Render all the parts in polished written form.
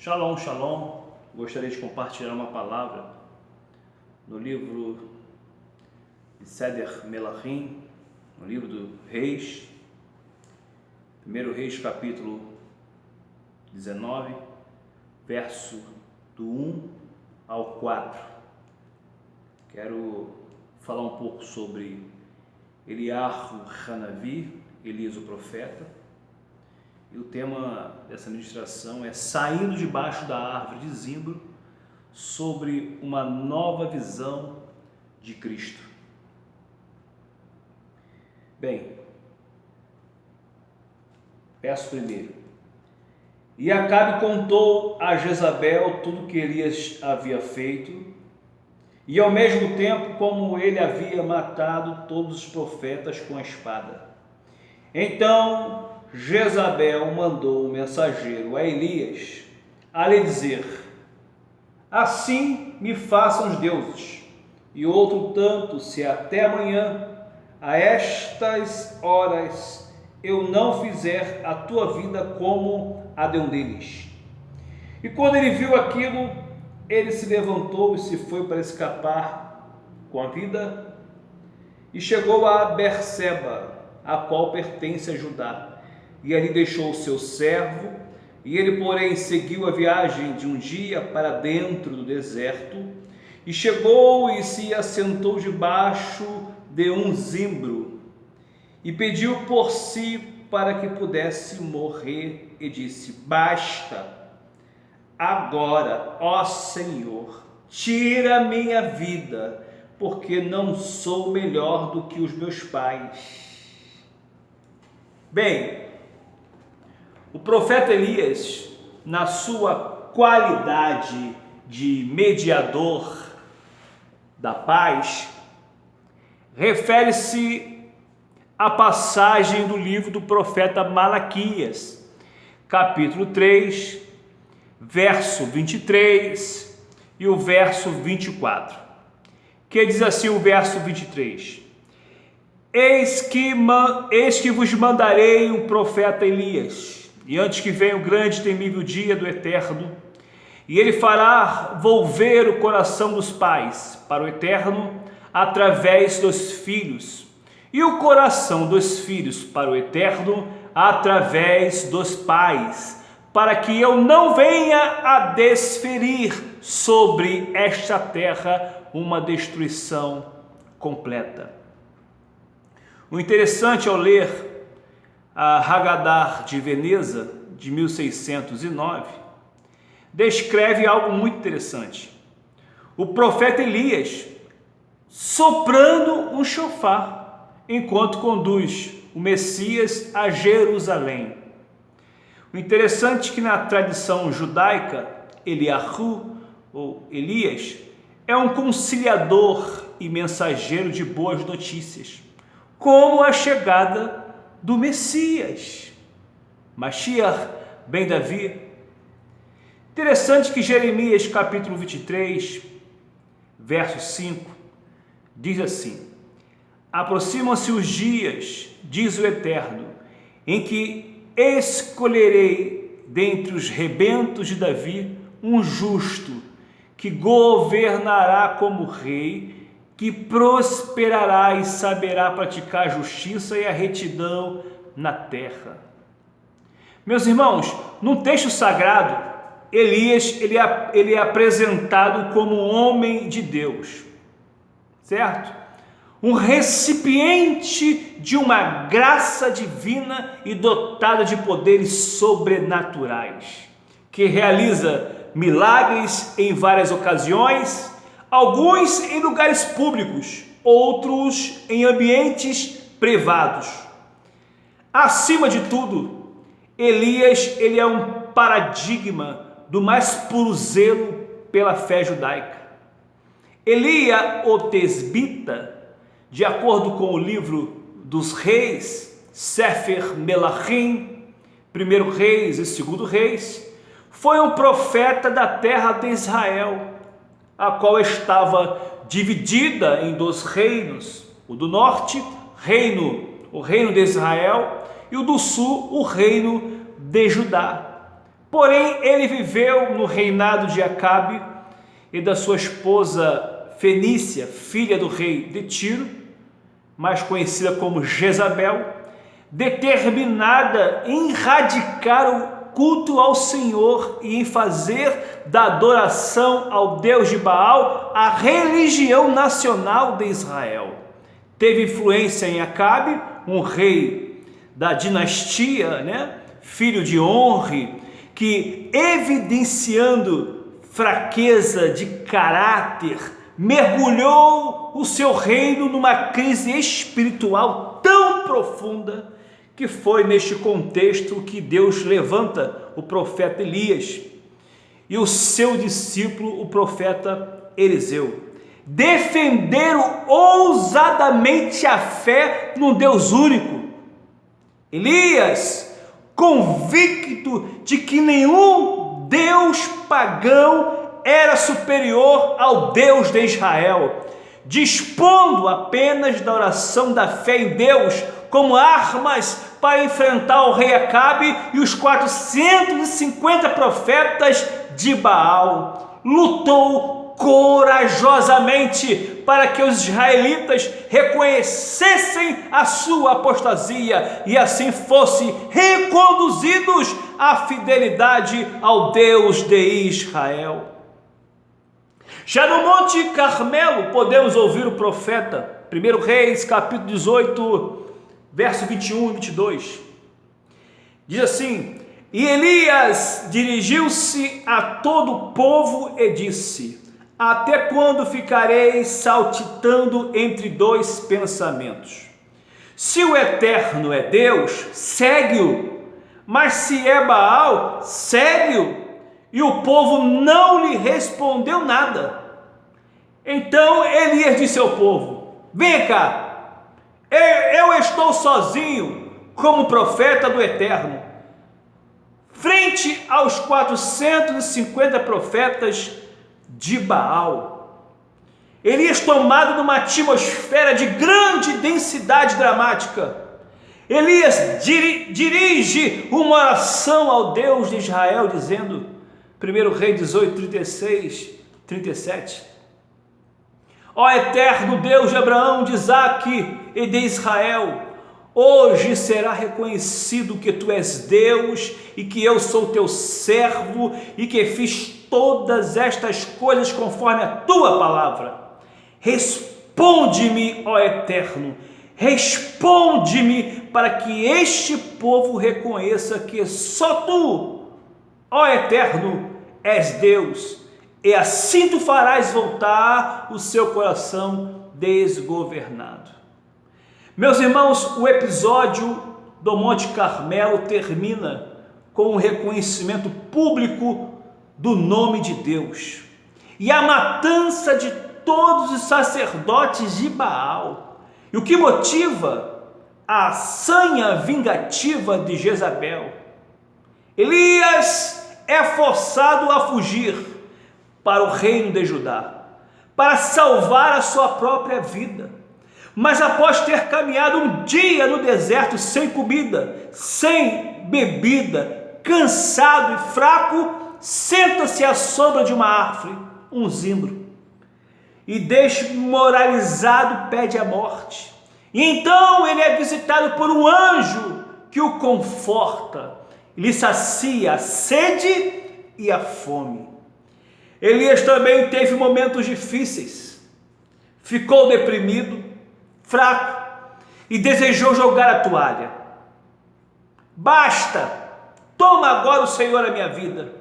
Shalom, shalom. Gostaria de compartilhar uma palavra no livro de Seder Melachim, no livro do Reis, 1 Reis capítulo 19, verso do 1 ao 4. Quero falar um pouco sobre Eliahu Hanavi, Elias o profeta. E o tema dessa ministração é Saindo debaixo da árvore de zimbro, sobre uma nova visão de Cristo. Bem, verso primeiro. E Acabe contou a Jezabel tudo o que Elias havia feito, e ao mesmo tempo como ele havia matado todos os profetas com a espada. Então Jezabel mandou um mensageiro a Elias a lhe dizer: assim me façam os deuses, e outro tanto, se até amanhã, a estas horas, eu não fizer a tua vida como a de um deles. E quando ele viu aquilo, ele se levantou e se foi para escapar com a vida, e chegou a Berseba, a qual pertence a Judá, e ali deixou o seu servo, e ele, porém, seguiu a viagem de um dia para dentro do deserto, e chegou e se assentou debaixo de um zimbro, e pediu por si para que pudesse morrer, e disse: basta, agora, ó Senhor, tira minha vida, porque não sou melhor do que os meus pais. Bem, o profeta Elias, na sua qualidade de mediador da paz, refere-se à passagem do livro do profeta Malaquias, capítulo 3, verso 23 e o verso 24, que diz assim o verso 23: Eis que vos mandarei um profeta Elias, e antes que venha o grande e temível dia do Eterno, e ele fará volver o coração dos pais para o Eterno através dos filhos, e o coração dos filhos para o Eterno através dos pais, para que eu não venha a desferir sobre esta terra uma destruição completa. O interessante ao ler a Haggadah de Veneza, de 1609, descreve algo muito interessante. O profeta Elias soprando um chofar, enquanto conduz o Messias a Jerusalém. O interessante é que na tradição judaica, Eliahu, ou Elias, é um conciliador e mensageiro de boas notícias, como a chegada do Messias, Mashiach ben Davi. Interessante que Jeremias capítulo 23, verso 5, diz assim: aproximam-se os dias, diz o Eterno, em que escolherei dentre os rebentos de Davi um justo, que governará como rei, que prosperará e saberá praticar a justiça e a retidão na terra. Meus irmãos, num texto sagrado, Elias ele é apresentado como um homem de Deus, certo? Um recipiente de uma graça divina e dotado de poderes sobrenaturais, que realiza milagres em várias ocasiões, alguns em lugares públicos, outros em ambientes privados. Acima de tudo, Elias ele é um paradigma do mais puro zelo pela fé judaica. Elia o Tesbita, de acordo com o livro dos reis, Sefer Melachim, 1 Reis e 2 Reis, foi um profeta da terra de Israel, a qual estava dividida em 2 reinos, o do norte, o reino de Israel, e o do sul, o reino de Judá. Porém, ele viveu no reinado de Acabe e da sua esposa Fenícia, filha do rei de Tiro, mais conhecida como Jezabel, determinada em erradicar o culto ao Senhor e em fazer da adoração ao Deus de Baal a religião nacional de Israel. Teve influência em Acabe, um rei da dinastia, filho de Onri, que, evidenciando fraqueza de caráter, mergulhou o seu reino numa crise espiritual tão profunda que foi neste contexto que Deus levanta o profeta Elias e o seu discípulo, o profeta Eliseu. Defenderam ousadamente a fé no Deus único. Elias, convicto de que nenhum Deus pagão era superior ao Deus de Israel, dispondo apenas da oração da fé em Deus como armas para enfrentar o rei Acabe e os 450 profetas de Baal. Lutou corajosamente para que os israelitas reconhecessem a sua apostasia e assim fossem reconduzidos à fidelidade ao Deus de Israel. Já no Monte Carmelo podemos ouvir o profeta, 1 Reis, capítulo 18, verso 21 e 22. Diz assim: e Elias dirigiu-se a todo o povo e disse: até quando ficareis saltitando entre dois pensamentos? Se o Eterno é Deus, segue-o, mas se é Baal, segue-o. E o povo não lhe respondeu nada. Então Elias disse ao povo: vem cá, eu estou sozinho como profeta do Eterno, frente aos 450 profetas de Baal. Elias, tomado numa atmosfera de grande densidade dramática, Elias dirige uma oração ao Deus de Israel, dizendo, 1 Reis 18, 36, 37, ó Eterno Deus de Abraão, de Isaque e de Israel, hoje será reconhecido que tu és Deus e que eu sou teu servo e que fiz todas estas coisas conforme a tua palavra. Responde-me, ó Eterno, responde-me para que este povo reconheça que só tu, ó Eterno, és Deus, e assim tu farás voltar o seu coração desgovernado. Meus irmãos, o episódio do Monte Carmelo termina com o reconhecimento público do nome de Deus e a matança de todos os sacerdotes de Baal. E o que motiva a sanha vingativa de Jezabel? Elias é forçado a fugir para o reino de Judá, para salvar a sua própria vida. Mas após ter caminhado um dia no deserto sem comida, sem bebida, cansado e fraco, senta-se à sombra de uma árvore, um zimbro, e desmoralizado pede a morte. E então ele é visitado por um anjo que o conforta, lhe sacia a sede e a fome. Elias também teve momentos difíceis, ficou deprimido, fraco e desejou jogar a toalha. Basta, toma agora o Senhor a minha vida.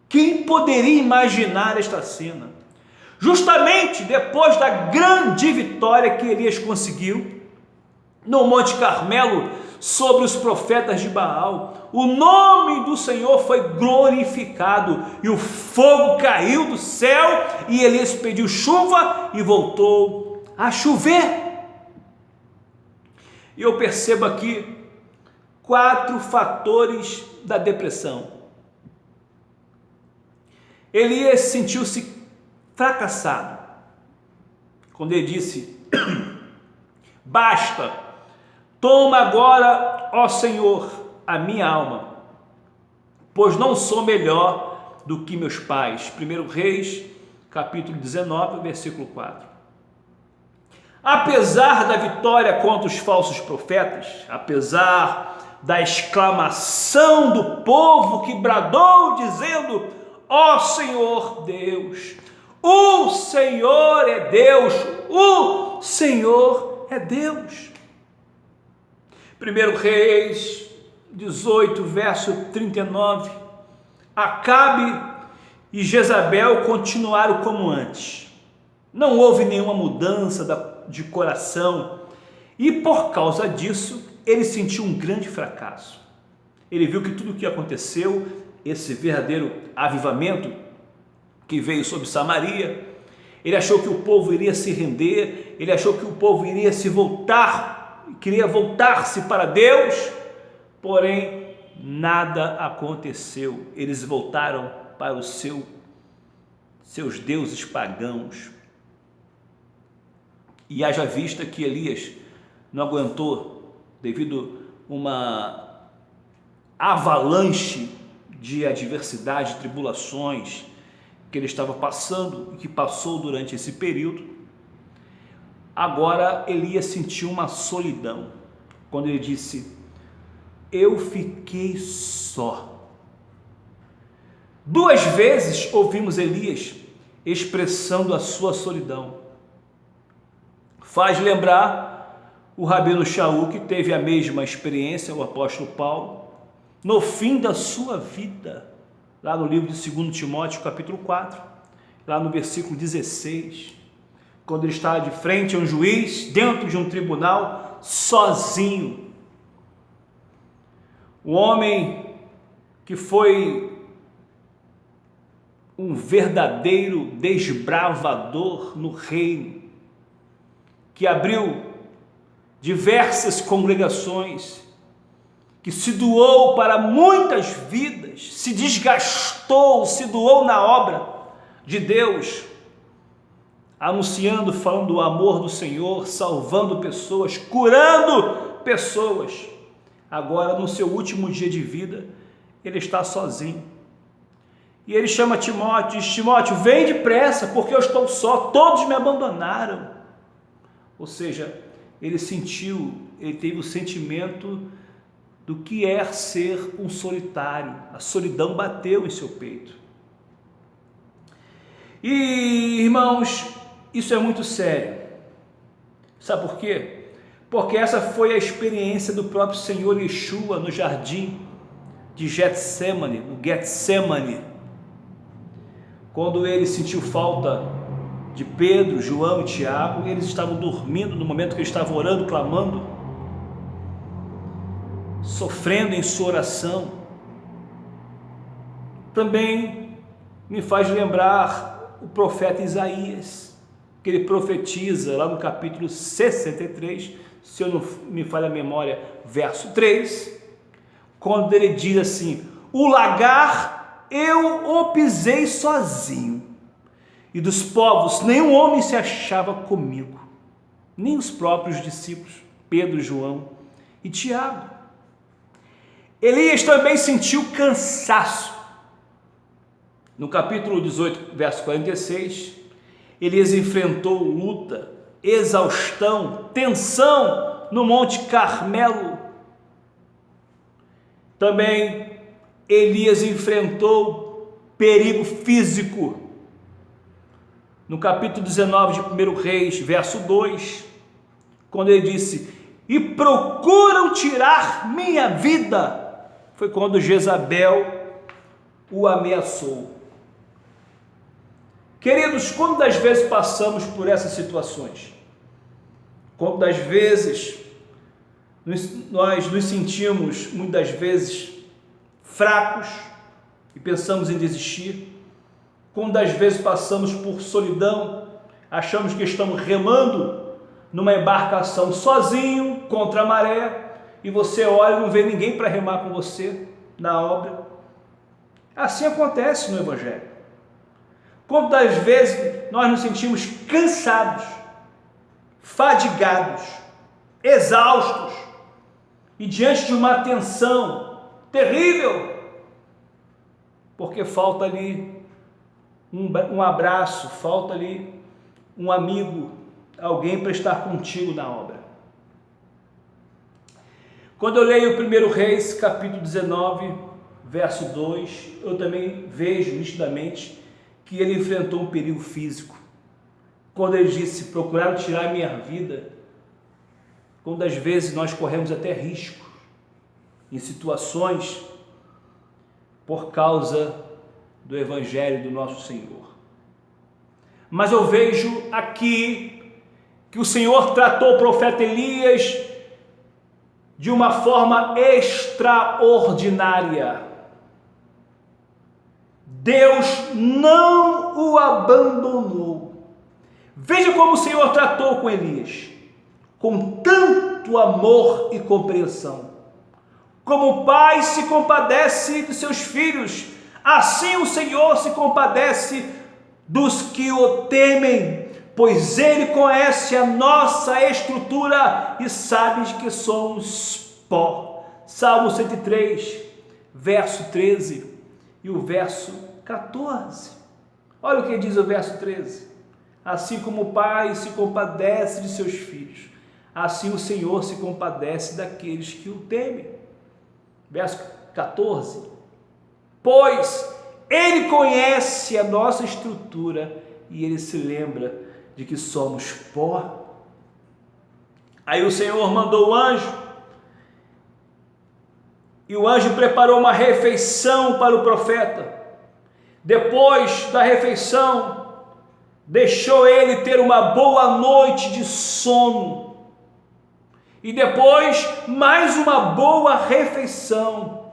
Quem poderia imaginar esta cena? Justamente depois da grande vitória que Elias conseguiu no Monte Carmelo sobre os profetas de Baal, o nome do Senhor foi glorificado e o fogo caiu do céu e Elias pediu chuva e voltou a chover. E eu percebo aqui 4 fatores da depressão. Elias sentiu-se fracassado quando ele disse: basta, toma agora, ó Senhor, a minha alma. pois não sou melhor do que meus pais. 1 Reis, capítulo 19, versículo 4. Apesar da vitória contra os falsos profetas, apesar da exclamação do povo que bradou dizendo: ó Senhor Deus, o Senhor é Deus, o Senhor é Deus. 1 Reis 18, verso 39, Acabe e Jezabel continuaram como antes. Não houve nenhuma mudança de coração e por causa disso ele sentiu um grande fracasso. Ele viu que tudo o que aconteceu, esse verdadeiro avivamento que veio sobre Samaria, ele achou que o povo iria se render, ele achou que o povo iria se voltar, queria voltar-se para Deus, porém nada aconteceu. Eles voltaram para os seus deuses pagãos. E haja vista que Elias não aguentou devido a uma avalanche de adversidade, tribulações que ele estava passando e que passou durante esse período. Agora Elias sentiu uma solidão quando ele disse: eu fiquei só. 2 vezes ouvimos Elias expressando a sua solidão. Faz lembrar o rabino Shaul, que teve a mesma experiência, o apóstolo Paulo, no fim da sua vida, lá no livro de 2 Timóteo, capítulo 4, lá no versículo 16, quando ele estava de frente a um juiz, dentro de um tribunal, sozinho. Um homem que foi um verdadeiro desbravador no reino, que abriu diversas congregações, que se doou para muitas vidas, se desgastou, se doou na obra de Deus, anunciando, falando do amor do Senhor, salvando pessoas, curando pessoas. Agora, no seu último dia de vida, ele está sozinho. E ele chama Timóteo, diz: Timóteo, vem depressa, porque eu estou só, todos me abandonaram. Ou seja, ele teve o sentimento do que é ser um solitário. A solidão bateu em seu peito. E, irmãos, isso é muito sério. Sabe por quê? Porque essa foi a experiência do próprio Senhor Yeshua no jardim de Getsemane, no Getsemane, quando ele sentiu falta de Pedro, João e Tiago. Eles estavam dormindo no momento que ele estava orando, clamando, sofrendo em sua oração. Também me faz lembrar o profeta Isaías, que ele profetiza lá no capítulo 63, se eu não me falha a memória, verso 3, quando ele diz assim: o lagar eu o pisei sozinho, e dos povos nenhum homem se achava comigo, nem os próprios discípulos, Pedro, João e Tiago. Elias também sentiu cansaço. No capítulo 18, verso 46, Elias enfrentou luta, exaustão, tensão no Monte Carmelo. Também Elias enfrentou perigo físico. No capítulo 19 de 1 Reis, verso 2, quando ele disse: e procuram tirar minha vida, foi quando Jezabel o ameaçou. Queridos, quantas vezes passamos por essas situações? Quantas vezes nós nos sentimos, muitas vezes, fracos e pensamos em desistir? Quantas vezes passamos por solidão, achamos que estamos remando numa embarcação sozinho, contra a maré, e você olha e não vê ninguém para remar com você na obra? Assim acontece no Evangelho. Quantas vezes nós nos sentimos cansados, fadigados, exaustos, e diante de uma tensão terrível, porque falta ali um abraço, falta ali um amigo, alguém para estar contigo na obra. Quando eu leio 1 Reis, capítulo 19, verso 2, eu também vejo nitidamente que ele enfrentou um perigo físico. Quando ele disse, procuraram tirar a minha vida, quando às vezes nós corremos até risco em situações por causa do Evangelho do nosso Senhor. Mas eu vejo aqui que o Senhor tratou o profeta Elias de uma forma extraordinária. Deus não o abandonou. Veja como o Senhor tratou com Elias, com tanto amor e compreensão. Como o pai se compadece dos seus filhos, assim o Senhor se compadece dos que o temem, pois Ele conhece a nossa estrutura e sabe que somos pó. Salmo 103, verso 13 e o verso 14. Olha o que diz o verso 13. Assim como o pai se compadece de seus filhos, assim o Senhor se compadece daqueles que o temem. Verso 14. Pois Ele conhece a nossa estrutura e Ele se lembra de que somos pó. Aí o Senhor mandou o anjo, e o anjo preparou uma refeição para o profeta. Depois da refeição, deixou ele ter uma boa noite de sono, e depois mais uma boa refeição.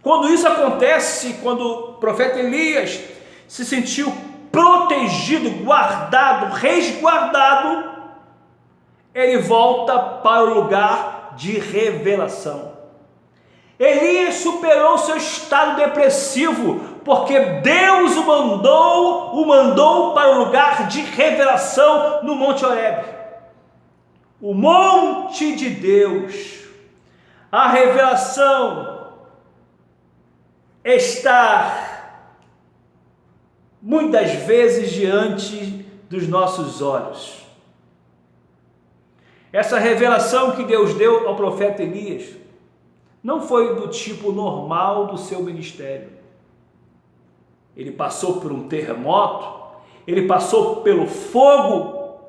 Quando isso acontece, quando o profeta Elias se sentiu protegido, guardado, resguardado, ele volta para o lugar de revelação. Elias superou seu estado depressivo, porque Deus o mandou para o lugar de revelação no Monte Horebe, o monte de Deus. A revelação está muitas vezes diante dos nossos olhos. Essa revelação que Deus deu ao profeta Elias não foi do tipo normal do seu ministério. Ele passou por um terremoto, ele passou pelo fogo,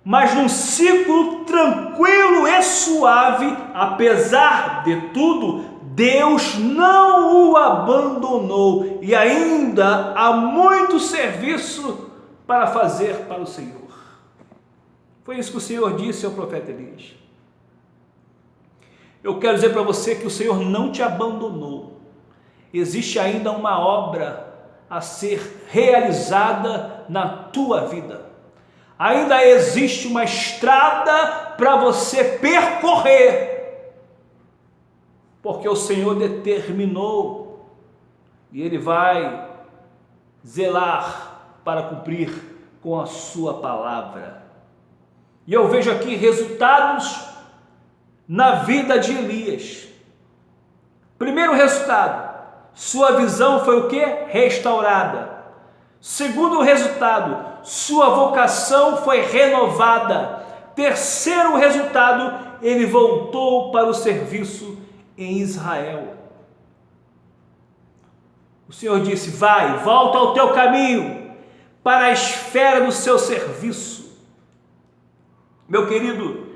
mas num ciclo tranquilo e suave. Apesar de tudo, Deus não o abandonou, e ainda há muito serviço para fazer para o Senhor. Foi isso que o Senhor disse ao profeta Elias. Eu quero dizer para você que o Senhor não te abandonou. Existe ainda uma obra a ser realizada na tua vida. Ainda existe uma estrada para você percorrer, porque o Senhor determinou, e Ele vai zelar para cumprir com a sua palavra. E eu vejo aqui resultados na vida de Elias. Primeiro resultado, sua visão foi o quê? Restaurada. Segundo resultado, sua vocação foi renovada. Terceiro resultado, ele voltou para o serviço em Israel. O Senhor disse: volta ao teu caminho, para a esfera do seu serviço. Meu querido,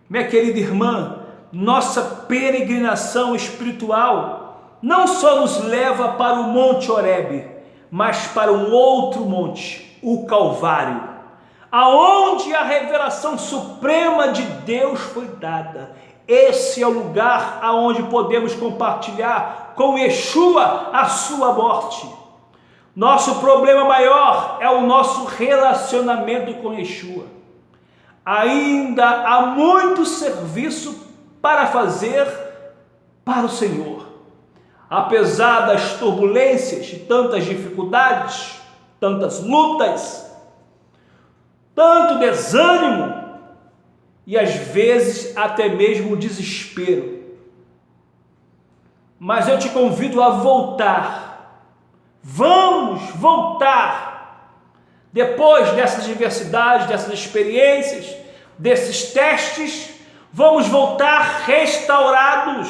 minha querida irmã, nossa peregrinação espiritual não só nos leva para o Monte Horebe, mas para um outro monte, o Calvário, aonde a revelação suprema de Deus foi dada. Esse é o lugar aonde podemos compartilhar com Yeshua a sua morte. Nosso problema maior é o nosso relacionamento com Yeshua. Ainda há muito serviço para fazer para o Senhor. Apesar das turbulências e tantas dificuldades, tantas lutas, tanto desânimo e às vezes até mesmo desespero. Mas eu te convido a voltar Vamos voltar, depois dessas diversidades, dessas experiências, desses testes, vamos voltar restaurados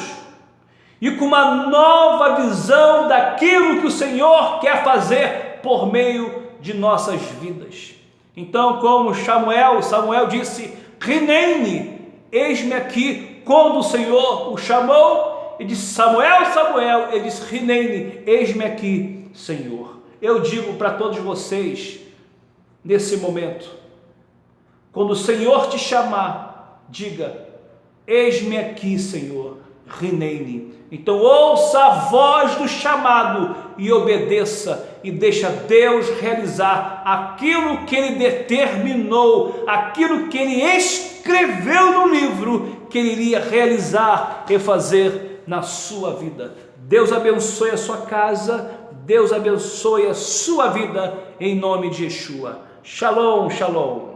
e com uma nova visão daquilo que o Senhor quer fazer por meio de nossas vidas. Então, como Samuel disse, Rinene, eis-me aqui. Quando o Senhor o chamou, ele disse, Samuel, Samuel, ele disse, Rinene, eis-me aqui, Senhor. Eu digo para todos vocês, nesse momento, quando o Senhor te chamar, diga, eis-me aqui, Senhor, Rinene. Então ouça a voz do chamado e obedeça, e deixa Deus realizar aquilo que Ele determinou, aquilo que Ele escreveu no livro, que Ele iria realizar e fazer na sua vida. Deus abençoe a sua casa, Deus abençoe a sua vida, em nome de Yeshua. Shalom, shalom.